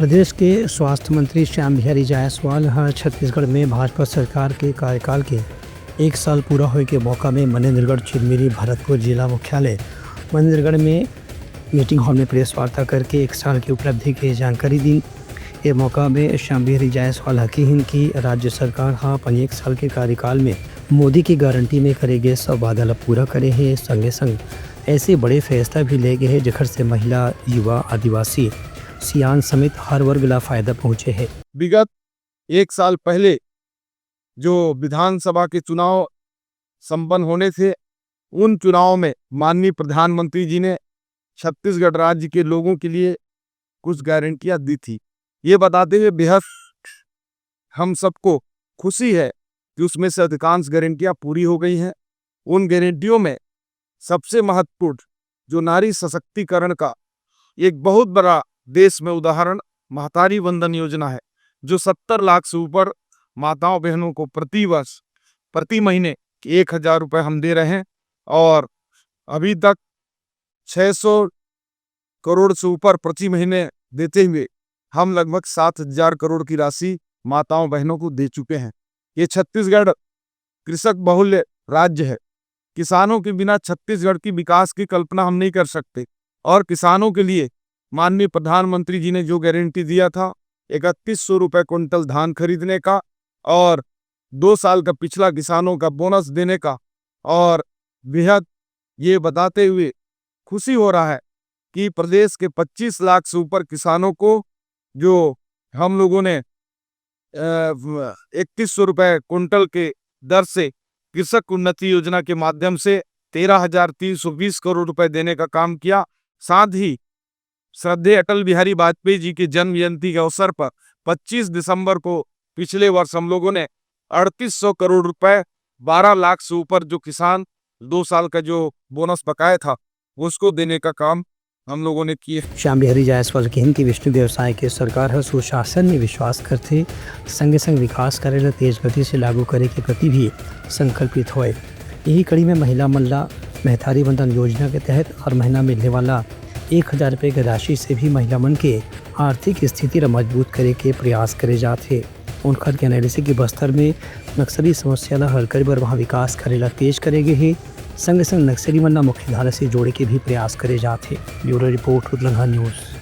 प्रदेश के स्वास्थ्य मंत्री श्याम बिहारी जायसवाल छत्तीसगढ़ में भाजपा सरकार के कार्यकाल के 1 साल पूरा होए के मौका में मनेन्द्रगढ़ चिरमिरी भरतपुर जिला मुख्यालय मनेन्द्रगढ़ में मीटिंग हॉल में प्रेस वार्ता करके 1 साल की उपलब्धि की जानकारी दी। ये मौका में श्याम बिहारी जायसवाल हकीन की राज्य सरकार अपन 1 साल के कार्यकाल में मोदी की गारंटी में करे गए सब वादा पूरा करे है। संगे संग ऐसे बड़े फैसला भी ले गए हैं जिखर से महिला, युवा, आदिवासी, सियान समेत हर वर्ग ला फायदा पहुंचे है। विगत 1 साल पहले जो विधानसभा के चुनाव संपन्न होने थे, उन चुनाव में माननीय प्रधानमंत्री जी ने छत्तीसगढ़ राज्य के लोगों के लिए कुछ गारंटियां दी थी। ये बताते हुए बेहद हम सबको खुशी है कि उसमें से अधिकांश गारंटियां पूरी हो गई हैं। उन गारंटियों में सबसे महत्वपूर्ण जो नारी सशक्तिकरण का एक बहुत बड़ा देश में उदाहरण महतारी वंदन योजना है, जो 70 लाख से ऊपर माताओं बहनों को प्रति महीने 1000 रुपये हम दे रहे हैं और अभी तक 600 करोड़ से ऊपर प्रति महीने देते हुए हम लगभग 7000 करोड़ की राशि माताओं बहनों को दे चुके हैं। ये छत्तीसगढ़ कृषक बहुल्य राज्य है। किसानों के बिना छत्तीसगढ़ की विकास की कल्पना हम नहीं कर सकते और किसानों के लिए माननीय प्रधानमंत्री जी ने जो गारंटी दिया था 3100 रुपये क्विंटल धान खरीदने का और 2 साल का पिछला किसानों का बोनस देने का, और बेहद ये बताते हुए खुशी हो रहा है कि प्रदेश के 25 लाख से ऊपर किसानों को जो हम लोगों ने 3100 रुपये क्विंटल के दर से कृषक उन्नति योजना के माध्यम से 13,320 करोड़ रुपए देने का काम किया। साथ ही श्रद्धेय अटल बिहारी वाजपेयी जी की जन्म जयंती के अवसर पर 25 दिसंबर को पिछले वर्ष हम लोगों ने 3800 करोड़ रुपए 12 लाख से ऊपर जो किसान 2 साल का जो बोनस बकाया था उसको देने का काम हम लोगों ने किए। श्याम बिहारी जायसवाल कहन की विष्णु व्यवसाय के सरकार सुशासन में विश्वास करते, संगे संग विकास करे तेज गति से लागू करे के प्रति भी संकल्पित होए। यही कड़ी में महिला मल्ला महतारी वंदन योजना के तहत हर महीना मिलने वाला 1000 रुपये की राशि से भी महिला मन के आर्थिक स्थिति मजबूत करे के प्रयास करे जाते। उनका कहना है कि बस्तर में नक्सली समस्या ला हल करे बर वहाँ विकास करेला तेज करेगे ही, संग संग नक्सली मन ला मुख्य धारा से जोड़े के भी प्रयास करे जाते। ब्यूरो रिपोर्ट, उदलंघा न्यूज़।